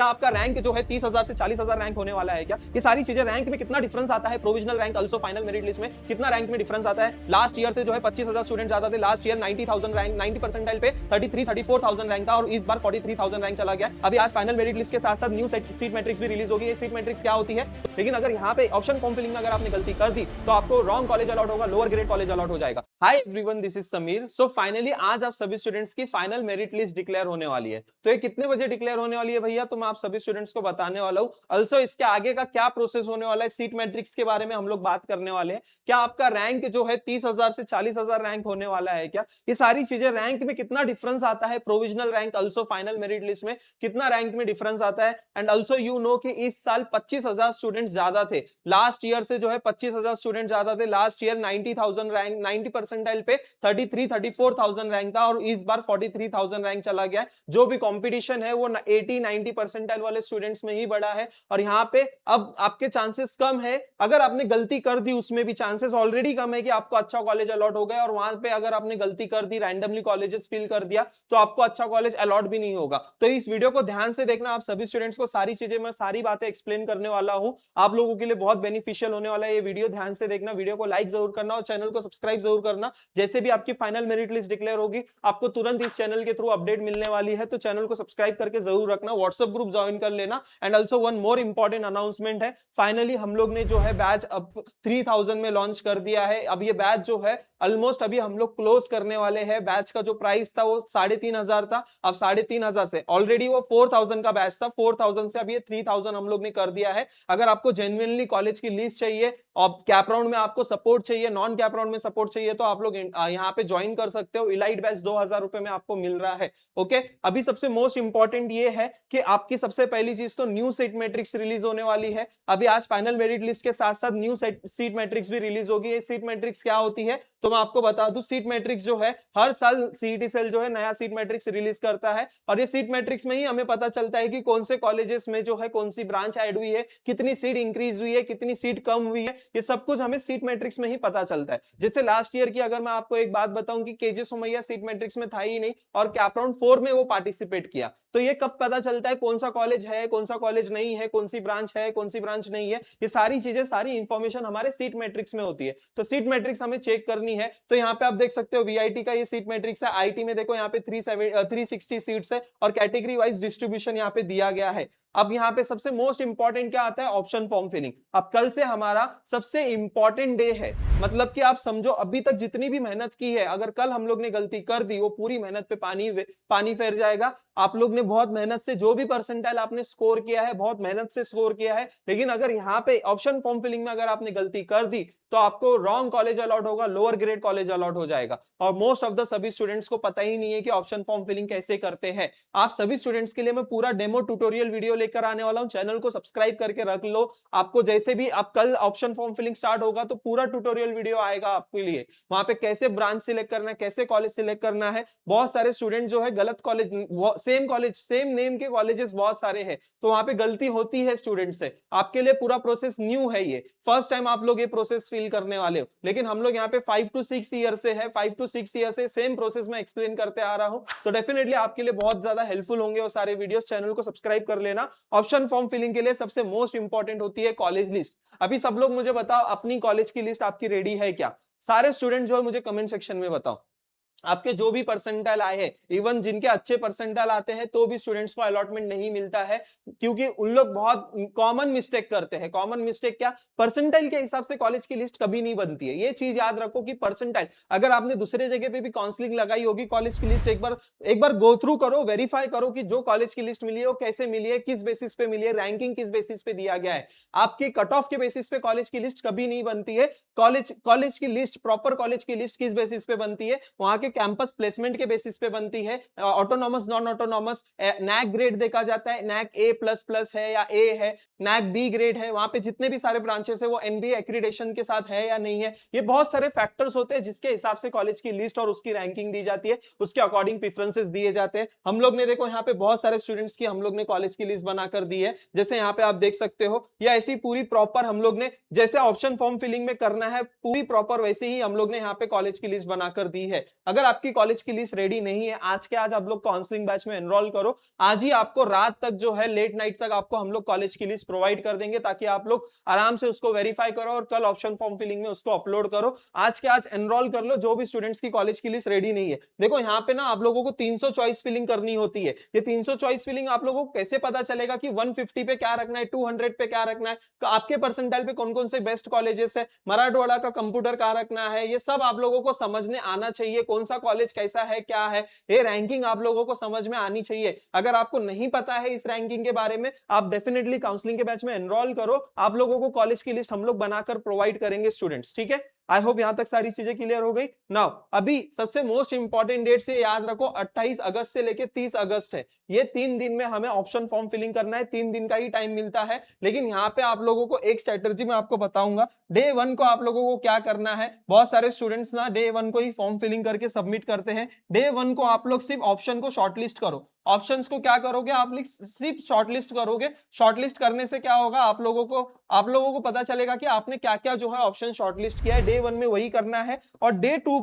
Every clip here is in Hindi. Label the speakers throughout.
Speaker 1: क्या आपका रैंक जो है 30,000 से 40,000 रैंक होने वाला है क्या? ये सारी चीजें रैंक में कितना डिफरेंस आता है, provisional rank also final merit list में कितना रैंक में डिफरेंस आता है। लास्ट ईयर से जो है 25,000 स्टूडेंट ज्यादा थे, लास्ट ईयर 90,000 रैंक 90 परसेंटाइल पे 34,000 रैंक था और इस बार 43,000 रैंक चला गया। अभी आज फाइनल मेरिट लिस्ट के साथ साथ न्यू सीट मैट्रिक्स भी रिलीज होगी। ये सीट मैट्रिक्स क्या होती है, लेकिन अगर यहाँ पे ऑप्शन फॉर्म फिलिंग में अगर आपने गलती कर दी तो आपको रॉन्ग कॉलेज अलॉट होगा, लोअर ग्रेड कॉलेज अलॉट हो जाएगा। Hi everyone, this is Sameer. So finally आज आप सभी स्टूडेंट्स की फाइनल मेरिट लिस्ट डिक्लेयर होने वाली है। तो ये कितने बजे डिक्लेयर होने वाली है भैया, तो मैं आप सभी स्टूडेंट्स को बताने वाला हूं। ऑल्सो इसके आगे का क्या प्रोसेस होने वाला है, सीट मैट्रिक्स के बारे में हम लोग बात करने वाले हैं। क्या आपका रैंक जो है 30,000 से 40,000 रैंक होने वाला है क्या, ये सारी चीजें, रैंक में कितना डिफरेंस आता है, provisional rank also final merit list में कितना रैंक में डिफरेंस आता है। एंड ऑल्सो यू नो कि इस साल 25,000 स्टूडेंट ज्यादा थे, लास्ट ईयर से जो है 25,000 स्टूडेंट ज्यादा थे। लास्ट ईयर 90,000 रैंक 90 परसेंटाइल पे 34,000 रैंक था और इस बार 43,000 रैंक चला गया है। जो भी कंपटीशन है वो 80-90 परसेंटाइल वाले स्टूडेंट्स में ही बड़ा है और यहाँ पे अब आपके चांसेस कम है। अगर आपने गलती कर दी उसमें भी चांसेस ऑलरेडी कम है कि आपको अच्छा कॉलेज अलॉट हो गया, और वहां पे अगर आपने गलती कर दी, रैंडमली कॉलेजेस फिल कर दिया, तो आपको अच्छा कॉलेज अलॉट भी नहीं होगा। तो इस वीडियो को ध्यान से देखना, आप सभी स्टूडेंट्स को सारी चीजें, मैं सारी बातें एक्सप्लेन करने वाला हूं, आप लोगों के लिए बहुत बेनिफिशियल होने वाला है ये वीडियो। ध्यान से देखना, वीडियो को लाइक जरूर करना और चैनल को सब्सक्राइब जरूर करना। जैसे भी आपकी फाइनल मेरिट लिस्ट डिक्लेयर होगी आपको तुरंत इस चैनल के थ्रू अपडेट मिलने वाली है, तो चैनल को सब्सक्राइब करके जरूर रखना, व्हाट्सएप ग्रुप ज्वाइन कर लेना। And also one more important announcement है, फाइनली हम लोग ने जो है बैच अब 3000 में लॉन्च कर दिया है। अब ये बैच जो है ऑलमोस्ट अभी हम लोग क्लोज करने वाले हैं। बैच का जो प्राइस था वो 3,500 था, अब 3,500 से ऑलरेडी वो 4,000 का बैच था, 4,000 से अब ये 3,000 हम लोग ने कर दिया है। अगर आपको जेन्युइनली कॉलेज की लिस्ट चाहिए और कैप राउंड में आपको सपोर्ट चाहिए, नॉन कैप राउंड में सपोर्ट चाहिए, तो आप लोग यहाँ पे ज्वाइन कर सकते हो। इलाइट बैच 2,000 रुपए में आपको मिल रहा है। ओके, अभी सबसे मोस्ट इंपॉर्टेंट ये है कि आपकी सबसे पहली चीज तो न्यू सीट मैट्रिक्स रिलीज होने वाली है। अभी आज फाइनल मेरिट लिस्ट के साथ साथ न्यू सीट मैट्रिक्स भी रिलीज होगी। ये सीट मैट्रिक्स क्या होती है तो मैं आपको बता दूं, सीट मैट्रिक्स जो है हर साल सीईटी सेल जो है नया सीट मैट्रिक्स रिलीज करता है और ये सीट मैट्रिक्स में ही हमें पता चलता है कि कौन से कॉलेजेस में जो है कौन सी ब्रांच ऐड हुई है, कितनी सीट इंक्रीज हुई है, कितनी सीट कम हुई है, ये सब कुछ हमें सीट मैट्रिक्स में ही पता चलता है। जैसे लास्ट ईयर की अगर मैं आपको एक बात बताऊं कि केजे सोमैया सीट मैट्रिक्स में था ही नहीं और कैप राउंड 4 में वो पार्टिसिपेट किया, तो ये कब पता चलता है कौन सा कॉलेज है, कौन सा कॉलेज नहीं है, कौन सी ब्रांच है, कौन सी ब्रांच नहीं है, ये सारी चीजें, सारी इंफॉर्मेशन हमारे सीट मैट्रिक्स में होती है। तो सीट मैट्रिक्स हमें चेक करनी है। तो यहाँ पे आप देख सकते हो वीआईटी का ये सीट मैट्रिक्स है, आईटी में देखो यहाँ पे 360 सीट्स है और कैटेगरी वाइज डिस्ट्रीब्यूशन यहाँ पे दिया गया है। अब यहाँ पे सबसे मोस्ट इंपॉर्टेंट क्या आता है, ऑप्शन फॉर्म फिलिंग। अब कल से हमारा सबसे इंपॉर्टेंट डे है, मतलब कि आप समझो अभी तक जितनी भी मेहनत की है, अगर कल हम लोग ने गलती कर दी वो पूरी मेहनत पे पानी फेर जाएगा। आप लोग ने बहुत मेहनत से जो भी परसेंटाइल आपने स्कोर किया है, बहुत मेहनत से स्कोर किया है, लेकिन अगर यहाँ पे ऑप्शन फॉर्म फिलिंग में अगर आपने गलती कर दी तो आपको रॉन्ग कॉलेज अलॉट होगा, लोअर ग्रेड कॉलेज अलॉट हो जाएगा। और मोस्ट ऑफ द सभी स्टूडेंट्स को पता ही नहीं है कि ऑप्शन फॉर्म फिलिंग कैसे करते हैं। आप सभी स्टूडेंट्स के लिए मैं पूरा डेमो ट्यूटोरियल वीडियो लेकर आने वाला हूं, चैनल को सब्सक्राइब करके रख लो। आपको जैसे भी आप कल ऑप्शन फॉर्म फिलिंग स्टार्ट होगा तो पूरा ट्यूटोरियल वीडियो आएगा आपके लिए, वहां पे कैसे ब्रांच सिलेक्ट करना है, कैसे कॉलेज सिलेक्ट करना है। बहुत सारे स्टूडेंट जो है गलत कॉलेज, सेम नेम के कॉलेजेस बहुत सारे हैं, तो वहां पे गलती होती है स्टूडेंट से। आपके लिए पूरा प्रोसेस न्यू है, ये फर्स्ट टाइम आप लोग ये प्रोसेस फील करने वाले हो, लेकिन हम लोग यहाँ पे 5 to 6 ईयर से है, 5 to 6 ईयर से सेम प्रोसेस में एक्सप्लेन करते आ रहा हूं, तो डेफिनेटली आपके लिए बहुत ज्यादा हेल्पफुल होंगे वो सारे वीडियोस। चैनल को सब्सक्राइब कर लेना। ऑप्शन फॉर्म फिलिंग के लिए सबसे मोस्ट इंपॉर्टेंट होती है कॉलेज लिस्ट। अभी सब लोग मुझे बताओ अपनी कॉलेज की लिस्ट आपकी रेडी है क्या? सारे स्टूडेंट जो है मुझे कमेंट सेक्शन में बताओ आपके जो भी परसेंटाइल आए हैं, इवन जिनके अच्छे परसेंटाइल आते हैं तो भी स्टूडेंट्स को अलॉटमेंट नहीं मिलता है, क्योंकि उन लोग बहुत कॉमन मिस्टेक करते हैं। कॉमन मिस्टेक क्या, परसेंटाइल के हिसाब से कॉलेज की लिस्ट कभी नहीं बनती है। ये चीज याद रखो कि परसेंटाइल, अगर आपने दूसरे जगह पे भी काउंसलिंग लगाई होगी, कॉलेज की लिस्ट एक बार गो थ्रू करो, वेरीफाई करो कि जो कॉलेज की लिस्ट मिली है वो कैसे मिली है, किस बेसिस पे मिली है, रैंकिंग किस बेसिस पे दिया गया है। आपकी कट ऑफ के बेसिस पे कॉलेज की लिस्ट कभी नहीं बनती है। कॉलेज की लिस्ट, प्रॉपर कॉलेज की लिस्ट किस बेसिस पे बनती है, वहां के कैंपस प्लेसमेंट के बेसिस पे बनती है। Autonomous, non autonomous, NAAC grade देखा जाता है, नैक A++ है या A है, नैक B ग्रेड है, वहां पे जितने भी सारे ब्रांचेस है वो NBA एक्रीडेशन के साथ है या नहीं है। ये बहुत सारे फैक्टर्स होते हैं जिसके हिसाब से कॉलेज की लिस्ट और उसकी रैंकिंग दी जाती है, उसके अकॉर्डिंग प्रेफरेंसेस दिए जाते हैं। हम लोग ने देखो यहाँ पे बहुत सारे स्टूडेंट्स की हम लोग ने कॉलेज की लिस्ट बनाकर दी है, जैसे यहाँ पे आप देख सकते हो, या ऐसी पूरी प्रॉपर हम लोग ने जैसे ऑप्शन फॉर्म फिलिंग में करना है पूरी प्रॉपर वैसे ही हम लोग ने यहाँ पे कॉलेज की लिस्ट बनाकर दी है। अगर अगर आपकी कॉलेज की लिस्ट रेडी नहीं है, आज के आज आप लोग काउंसलिंग बैच में एनरोल करो। आज ही आपको रात तक जो है, लेट नाइट तक आपको हम लोग कॉलेज की लिस्ट प्रोवाइड कर देंगे, ताकि आप लोग आराम से उसको वेरीफाई करो और कल ऑप्शन फॉर्म फिलिंग में उसको अपलोड करो। आज के आज एनरोल कर लो जो भी स्टूडेंट्स की कॉलेज की लिस्ट रेडी नहीं है। देखो यहाँ पे ना आप लोगों को 300 चॉइस फिलिंग करनी होती है। ये 300 चॉइस फिलिंग आप लोगों को कैसे पता चलेगा कि 150 पे क्या रखना है, 200 पे क्या रखना है, तो आपके परसेंटाइल पे कौन कौन से बेस्ट कॉलेजेस है, मराठवाड़ा का कंप्यूटर कहाँ रखना है, ये सब आप लोगों को समझने आना चाहिए। कौन सा कॉलेज कैसा है, क्या है, ये रैंकिंग आप लोगों को समझ में आनी चाहिए। अगर आपको नहीं पता है इस रैंकिंग के बारे में, आप डेफिनेटली काउंसलिंग के बैच में एनरोल करो। आप लोगों को कॉलेज की लिस्ट हम लोग बनाकर प्रोवाइड करेंगे स्टूडेंट्स, ठीक है। आई होप यहां तक सारी चीजें क्लियर हो गई। नाउ अभी सबसे मोस्ट इंपॉर्टेंट डेट से याद रखो, 28 अगस्त से लेके 30 अगस्त है। ये 3 दिन में हमें ऑप्शन फॉर्म फिलिंग करना है, 3 दिन का ही टाइम मिलता है। लेकिन यहाँ पे आप लोगों को एक स्ट्रेटजी में आपको बताऊंगा। डे 1 को आप लोगों को क्या करना है, बहुत सारे स्टूडेंट्स ना डे 1 को ही फॉर्म फिलिंग करके सबमिट करते हैं। डे 1 को आप लोग सिर्फ ऑप्शन को शॉर्टलिस्ट करो। ऑप्शंस को क्या करोगे, आप सिर्फ शॉर्टलिस्ट करोगे। शॉर्टलिस्ट करने से क्या होगा, आप लोगों को पता चलेगा कि आपने क्या क्या जो है ऑप्शन शॉर्टलिस्ट किया है। डे 1 में वही करना है। और डे 2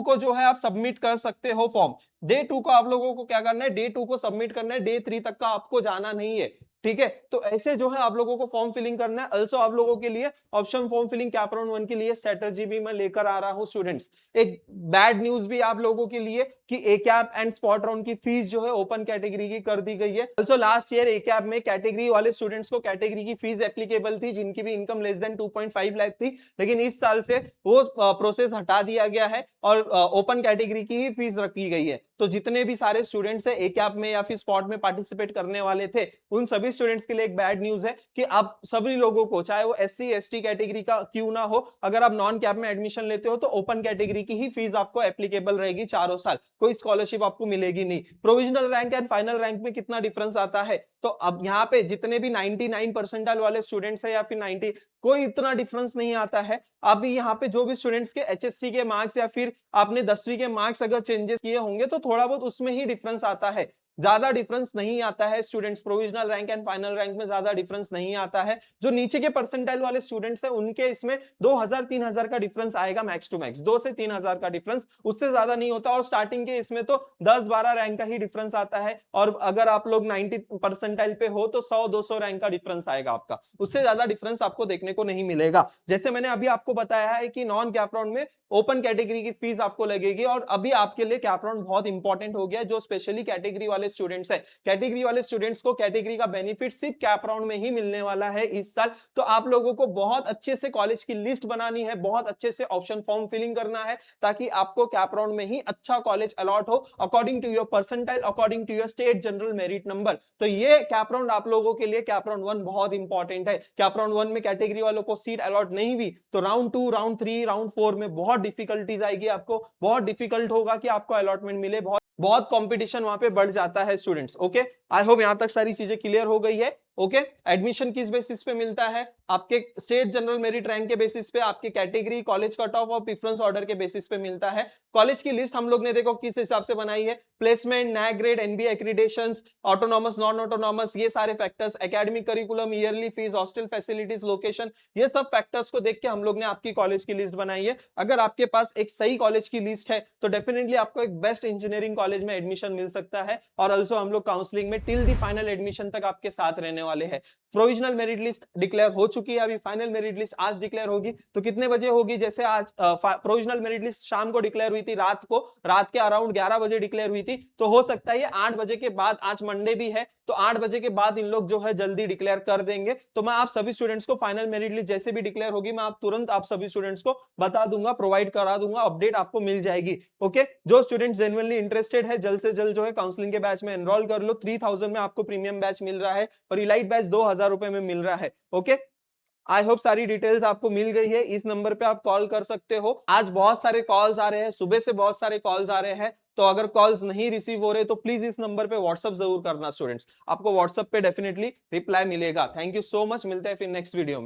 Speaker 1: को जो है आप सबमिट कर सकते हो फॉर्म। डे 2 को आप लोगों को क्या करना है, डे 2 को सबमिट करना है। डे 3 तक का आपको जाना नहीं है, ठीक है। तो ऐसे जो है आप लोगों को फॉर्म फिलिंग करना है। ऑल्सो आप लोगों के लिए ऑप्शन फॉर्म फिलिंग कैपराउंड 1 के लिए स्ट्रेटजी भी मैं लेकर आ रहा हूं स्टूडेंट्स। एक बैड न्यूज भी आप लोगों के लिए कि A cap and spot round की फीस जो है ओपन कैटेगरी की कर दी गई है। Also last year A cap में कैटेगरी वाले स्टूडेंट्स को कैटेगरी की फीस एप्लीकेबल थी जिनकी भी इनकम लेस देन 2.5 लाख थी। लेकिन इस साल से वो प्रोसेस हटा दिया गया है और ओपन कैटेगरी की ही फीस रखी गई है। तो जितने भी सारे स्टूडेंट्स है ए कैप में या फिर स्पॉट में पार्टिसिपेट करने वाले थे, उन सभी स्टूडेंट्स के लिए एक बैड न्यूज है कि अब सभी लोगों को, चाहे वो एससी एसटी कैटेगरी का क्यों ना हो, अगर आप नॉन कैप में एडमिशन लेते हो तो ओपन कैटेगरी की ही फीस आपको एप्लीकेबल रहेगी चारों साल। कोई स्कॉलरशिप आपको मिलेगी नहीं। Provisional rank and final rank में कितना डिफरेंस आता है, तो अब यहाँ पे जितने भी 99 परसेंटाइल वाले स्टूडेंट्स है या फिर 90, कोई इतना डिफरेंस नहीं आता है। अभी यहाँ पे जो भी स्टूडेंट्स के एचएससी के मार्क्स या फिर आपने 10वीं के मार्क्स अगर चेंजेस किए होंगे तो थोड़ा बहुत उसमें ही डिफरेंस आता है, ज्यादा डिफरेंस नहीं आता है students. Provisional rank and final rank में ज्यादा डिफरेंस नहीं आता है। जो नीचे के परसेंटाइल वाले स्टूडेंट्स हैं उनके इसमें 2000-3000 का डिफरेंस आएगा मैक्स टू मैक्स, 2 से 3000 का डिफरेंस, उससे ज्यादा नहीं होता। और स्टार्टिंग के इसमें तो 10-12 रैंक का ही डिफरेंस आता है। और अगर आप लोग 90 परसेंटाइल पे हो तो 100-200 रैंक का डिफरेंस आएगा आपका, उससे ज्यादा डिफरेंस आपको देखने को नहीं मिलेगा। जैसे मैंने अभी आपको बताया है कि नॉन कैप राउंड में ओपन कैटेगरी की फीस आपको लगेगी। और अभी आपके लिए कैप राउंड बहुत इंपॉर्टेंट हो गया, जो स्पेशली कैटेगरी वाले स्टूडेंट्स है। कैटेगरी वाले स्टूडेंट्स को कैटेगरी का बेनिफिट सिर्फ कैप राउंड में ही मिलने वाला है इस साल। तो आप लोगों को बहुत अच्छे से कॉलेज की लिस्ट बनानी है, बहुत अच्छे से ऑप्शन फॉर्म फिलिंग करना है, ताकि आपको कैप राउंड में ही अच्छा कॉलेज अलॉट हो according to your percentile, according to your state general merit number. तो ये कैप राउंड आप लोगों के लिए, कैप राउंड 1 बहुत इंपॉर्टेंट है। कैप राउंड 1 में कैटेगरी वालों को सीट अलॉट नहीं हुई तो राउंड 2, राउंड 3, राउंड 4 में बहुत डिफिकल्टीज आएगी आपको, बहुत डिफिकल्ट होगा कि आपको अलॉटमेंट मिले, बहुत कंपटीशन वहां पे बढ़ जाता है स्टूडेंट्स। ओके, आई होप यहां तक सारी चीजें क्लियर हो गई है। ओके, एडमिशन किस बेसिस पे मिलता है, आपके स्टेट जनरल मेरिट रैंक के बेसिस पे, आपके कैटेगरी, कॉलेज कट ऑफ और प्रेफरेंस ऑर्डर के बेसिस पे मिलता है। कॉलेज की लिस्ट हम लोग ने देखो किस हिसाब से बनाई है, placement, NAAC grade, NBA accreditations, autonomous, non autonomous, ये सारे factors, academic curriculum, yearly fees, hostel facilities, location, ये सब फैक्टर्स को देख के हम लोग ने आपकी कॉलेज की लिस्ट बनाई है। अगर आपके पास एक सही कॉलेज की लिस्ट है तो डेफिनेटली आपको एक बेस्ट इंजीनियरिंग कॉलेज में एडमिशन मिल सकता है। और ऑल्सो हम लोग काउंसलिंग में टिल द फाइनल एडमिशन तक आपके साथ रहने वाले हैं। प्रोविजनल मेरिट लिस्ट डिक्लेयर हो चुकी है, अभी फाइनल मेरिट लिस्ट आज डिक्लेयर होगी। तो कितने बजे होगी, जैसे आज प्रोविजनल मेरिट लिस्ट शाम को डिक्लेयर हुई थी, रात के अराउंड 11 बजे डिक्लेयर हुई थी। तो हो सकता है ये 8 बजे के बाद, आज मंडे भी है तो 8 बजे के बाद इन लोग जो है जल्दी डिक्लेयर कर देंगे। तो मैं आप सभी स्टूडेंट्स को फाइनल मेरिट लिस्ट जैसे भी डिक्लेयर होगी, मैं आप तुरंत आप सभी स्टूडेंट्स को बता दूंगा, प्रोवाइड करा दूंगा, अपडेट आपको मिल जाएगी। ओके, जो स्टूडेंट्स जेन्युइनली इंटरेस्टेड है जल्द से जल्द जो है काउंसलिंग के बैच में एनरोल कर लो। 3000 में आपको प्रीमियम बैच मिल रहा है और इलाइट बैच 2000 रुपए में मिल रहा है। ओके, आई होप सारी डिटेल्स आपको मिल गई है। इस नंबर पे आप कॉल कर सकते हो। आज बहुत सारे कॉल्स आ रहे हैं, सुबह से बहुत सारे कॉल्स आ रहे हैं, तो अगर कॉल्स नहीं रिसीव हो रहे तो प्लीज इस नंबर पे व्हाट्सएप जरूर करना स्टूडेंट्स, आपको व्हाट्सएप पे डेफिनेटली रिप्लाई मिलेगा। थैंक यू सो मच, मिलते हैं फिर नेक्स्ट वीडियो में।